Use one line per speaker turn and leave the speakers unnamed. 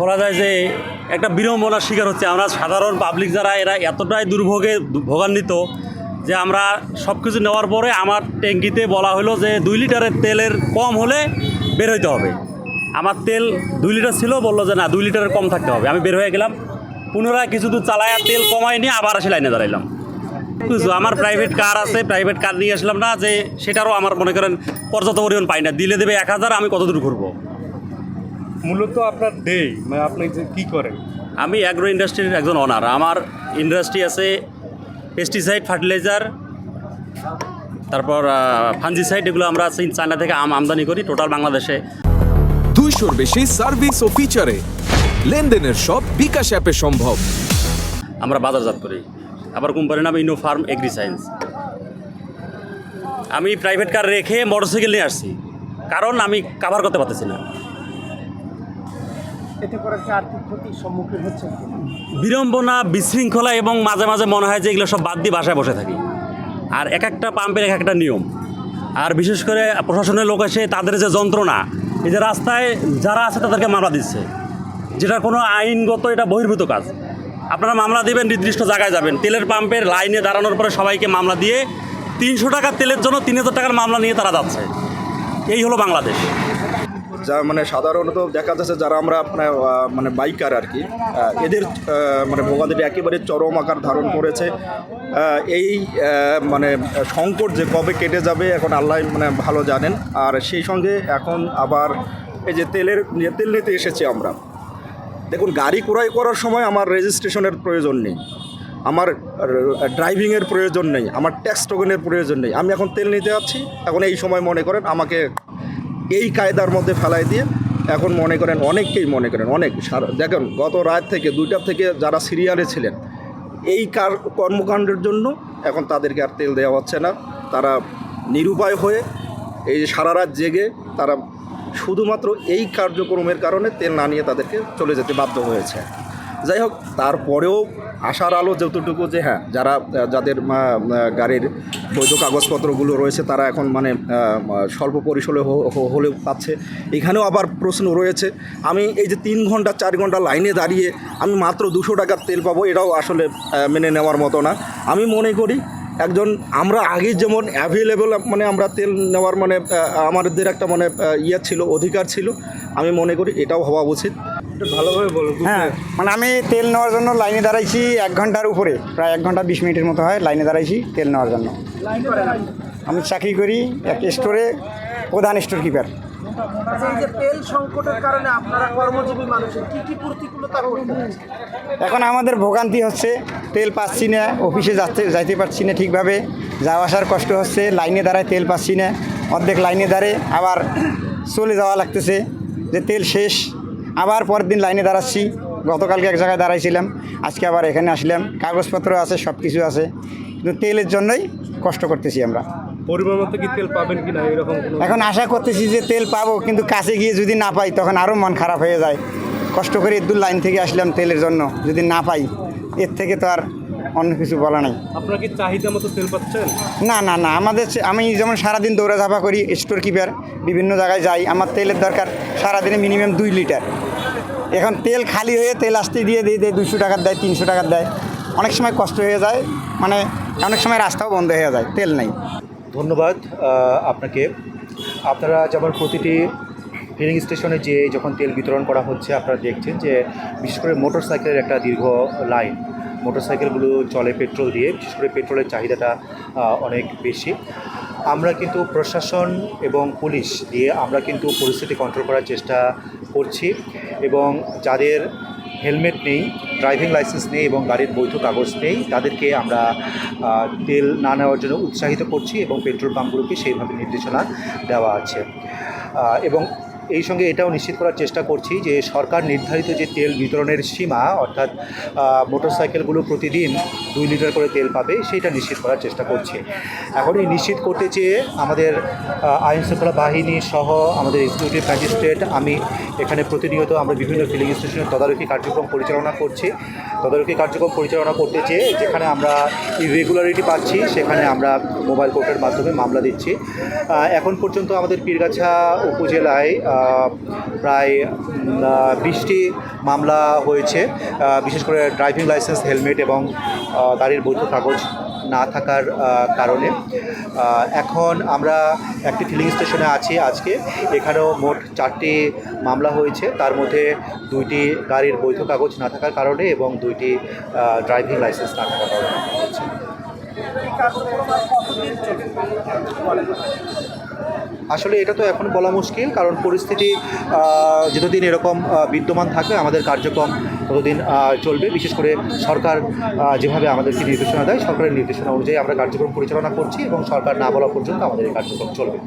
বলা যায় যে একটা বিড়ম্বনার শিকার হচ্ছে আমরা সাধারণ পাবলিক যারা এরা এতটাই ভোগান্বিত যে আমরা সব কিছু নেওয়ার পরে আমার ট্যাঙ্কিতে বলা হলো যে 2 লিটারের তেলের কম হলে বের হইতে হবে। আমার তেল 2 লিটার ছিল, বললো যে না 2 লিটারের কম থাকতে হবে। আমি বের হয়ে গেলাম, পুনরায় কিছু দূর চালায় তেল কমায় নিয়ে আবার এসে লাইনে দাঁড়াইলাম। বুঝছো, আমার প্রাইভেট কার আছে, প্রাইভেট কার নিয়ে আসলাম না, যে সেটারও আমার মনে করেন পর্যাপ্ত পরিমাণ পাই না। দিলে দেবে 1000, আমি কত দূর ঘুরবো।
মূলত আপনার দেই মানে আপনি যে কী করেন?
আমি অ্যাগ্রো ইন্ডাস্ট্রির একজন অনার। আমার ইন্ডাস্ট্রি আছে পেস্টিসাইড, ফার্টিলাইজার, তারপর ফাঞ্জিসাইড, এগুলো আমরা চায়না থেকে আমদানি করি টোটাল বাংলাদেশে।
200-র বেশি সার্ভিস ও ফিচারে লেনদেনের সব বিকাশ অ্যাপে সম্ভব।
আমরা বাজারজাত করি। আবার কোম্পানির নাম ইনো ফার্ম এগ্রি সায়েন্স। আমি প্রাইভেট কার রেখে মোটরসাইকেল নিয়ে আসছি, কারণ আমি কাভার করতে পারতেছি না।
এতে করে কি আর্থিক ক্ষতির সম্মুখীন হচ্ছে?
বিড়ম্বনা, বিশৃঙ্খলা, এবং মাঝে মাঝে মনে হয় যে এগুলো সব বাদ দিয়ে বাসায় বসে থাকি। আর এক একটা পাম্পের এক একটা নিয়ম, আর বিশেষ করে প্রশাসনের লোক এসে তাদের যে যন্ত্রণা, এই যে রাস্তায় যারা আছে তাদেরকে মামলা দিচ্ছে, যেটা কোনো আইনগত এটা বহির্ভূত কাজ। আপনারা মামলা দেবেন, নির্দিষ্ট জায়গায় যাবেন, তেলের পাম্পের লাইনে দাঁড়ানোর পরে সবাইকে মামলা দিয়ে 300 টাকার তেলের জন্য 3000 টাকার মামলা নিয়ে তারা যাচ্ছে। এই হলো বাংলাদেশ।
যা মানে সাধারণত দেখা যাচ্ছে যারা আমরা মানে বাইকার আর কি, এদের মানে ভোগান্তিটা একেবারে চরম আকার ধারণ করেছে। এই মানে সংকট যে কবে কেটে যাবে এখন আল্লাহ মানে ভালো জানেন। আর সেই সঙ্গে এখন আবার এই যে তেল নিতে এসেছি আমরা। দেখুন, গাড়ি ক্রয় করার সময় আমার রেজিস্ট্রেশনের প্রয়োজন নেই, আমার ড্রাইভিংয়ের প্রয়োজন নেই, আমার ট্যাক্স টোকেনের প্রয়োজন নেই। আমি এখন তেল নিতে যাচ্ছি, এখন এই সময় মনে করেন আমাকে এই কায়দার মধ্যে ফেলাই দিয়ে এখন মনে করেন অনেককেই মনে করেন অনেক দেখেন গত রাত থেকে 2টা থেকে যারা সিরিয়ালে ছিলেন এই কর্মকাণ্ডের জন্য এখন তাদেরকে আর তেল দেওয়া হচ্ছে না। তারা নিরুপায় হয়ে এই যে সারা রাত জেগে তারা শুধুমাত্র এই কার্যক্রমের কারণে তেল না নিয়ে তাদেরকে চলে যেতে বাধ্য হয়েছে। যাই হোক, তারপরেও আশার আলো যতটুকু যে হ্যাঁ, যাদের গাড়ির বৈধ কাগজপত্রগুলো রয়েছে তারা এখন মানে স্বল্প পরিসরে হলেও পাচ্ছে। এখানেও আবার প্রশ্ন রয়েছে, আমি এই যে 3 ঘন্টা 4 ঘন্টা লাইনে দাঁড়িয়ে আমি মাত্র 200 টাকার তেল পাবো, এটাও আসলে মেনে নেওয়ার মতো না। আমি মনে করি আমরা আগে যেমন অ্যাভেলেবল মানে আমরা তেল নেওয়ার মানে আমাদের একটা মানে ছিল, অধিকার ছিল, আমি মনে করি এটাও হওয়া উচিত।
ভালোভাবে বলো।
হ্যাঁ, মানে আমি তেল নেওয়ার জন্য লাইনে দাঁড়াইছি 1 ঘন্টার উপরে, প্রায় 1 ঘন্টা 20 মিনিটের মতো হয় লাইনে দাঁড়াইছি তেল নেওয়ার জন্য। আমি চাকরি করি এক স্টোরে, প্রধান স্টোর কিপার।
এই যে তেল সংকটের কারণে আপনারা কর্মজীবী মানুষের কি প্রতিকূলতা হচ্ছে?
এখন আমাদের ভোগান্তি হচ্ছে, তেল পাচ্ছি না, অফিসে যাইতে পারছি না ঠিকভাবে, যাওয়া আসার কষ্ট হচ্ছে, লাইনে দাঁড়ায় তেল পাচ্ছি না, অর্ধেক লাইনে দাঁড়ে আবার চলে যাওয়া লাগতেছে যে তেল শেষ, আবার পরের দিন লাইনে দাঁড়াচ্ছি। গতকালকে এক জায়গায় দাঁড়াইছিলাম, আজকে আবার এখানে আসলাম, কাগজপত্র আছে, সব কিছু আছে, কিন্তু তেলের জন্যই কষ্ট করতেছি আমরা।
পরিমাণ মতো কি তেল পাবেন কি না এরকম?
এখন আশা করতেছি যে তেল পাবো, কিন্তু কাছে গিয়ে যদি না পাই তখন আরও মন খারাপ হয়ে যায়। কষ্ট করে দূর লাইন থেকে আসলাম তেলের জন্য, যদি না পাই এর থেকে তো আর অন্য কিছু বলা নাই।
আপনারা কি চাহিদা মতো তেল পাচ্ছেন?
না না না, আমি যেমন সারাদিন দৌড়াঝাপা করি, স্টোর কিপার, বিভিন্ন জায়গায় যাই, আমার তেলের দরকার সারাদিনে মিনিমাম 2 লিটার। এখন তেল খালি হয়ে তেল আসতে দিয়ে 200 টাকার দেয়, 300 টাকার দেয়, অনেক সময় কষ্ট হয়ে যায়, মানে অনেক সময় রাস্তাও বন্ধ হয়ে যায়, তেল নেই।
ধন্যবাদ আপনাকে। আপনারা যেমন প্রতিটি ফিলিং স্টেশনে যে যখন তেল বিতরণ করা হচ্ছে আপনারা দেখছেন যে বিশেষ করে মোটর সাইকেলের একটা দীর্ঘ লাইন। মোটরসাইকেলগুলো চলে পেট্রোল দিয়ে, বিশেষ করে পেট্রোলের চাহিদাটা অনেক বেশি। আমরা কিন্তু প্রশাসন এবং পুলিশ দিয়ে আমরা কিন্তু পরিস্থিতি কন্ট্রোল করার চেষ্টা করছি, এবং যাদের হেলমেট নেই, ড্রাইভিং লাইসেন্স নেই এবং গাড়ির বৈধ কাগজ নেই তাদেরকে আমরা তেল না নেওয়ার জন্য উৎসাহিত করছি, এবং পেট্রোল পাম্পগুলোকে সেইভাবে নির্দেশনা দেওয়া আছে। এবং এই সঙ্গে এটাও নিশ্চিত করার চেষ্টা করছি যে সরকার নির্ধারিত যে তেল বিতরণের সীমা, অর্থাৎ মোটরসাইকেলগুলো প্রতিদিন 2 লিটার করে তেল পাবে, সেটা নিশ্চিত করার চেষ্টা করছি। এখন এই নিশ্চিত করতে চেয়ে আমাদের আইনশৃঙ্খলা বাহিনী সহ আমাদের এক্সিকিউটিভ ম্যাজিস্ট্রেট, আমি এখানে প্রতিনিয়ত আমরা বিভিন্ন ফিলিং স্টেশনের তদারকি কার্যক্রম পরিচালনা করছি। তদারকি কার্যক্রম পরিচালনা করতে চেয়ে যেখানে আমরা ইরেগুলারিটি পাচ্ছি সেখানে আমরা মোবাইল কোর্টের মাধ্যমে মামলা দিচ্ছি। এখন পর্যন্ত আমাদের পীরগাছা উপজেলায় প্রায় 20টি মামলা হয়েছে, বিশেষ করে ড্রাইভিং লাইসেন্স, হেলমেট এবং গাড়ির বৈধ কাগজ না থাকার কারণে। এখন আমরা একটি ফিলিং স্টেশনে আছি আজকে, এখানেও মোট 4টি মামলা হয়েছে, তার মধ্যে 2টি গাড়ির বৈধ কাগজ না থাকার কারণে এবং 2টি ড্রাইভিং লাইসেন্স না থাকার কারণে হয়েছে।
এই কার্যক্রম আর কতদিন চলবে?
আসলে এটা তো এখন বলা মুশকিল, কারণ পরিস্থিতি যতদিন এরকম বিদ্যমান থাকবে আমাদের কার্যক্রম ততদিন চলবে। বিশেষ করে সরকার যেভাবে আমাদেরকে নির্দেশনা দেয়, সরকারের নির্দেশনা অনুযায়ী আমরা কার্যক্রম পরিচালনা করছি এবং সরকার না বলা পর্যন্ত আমাদের এই কার্যক্রম চলবে।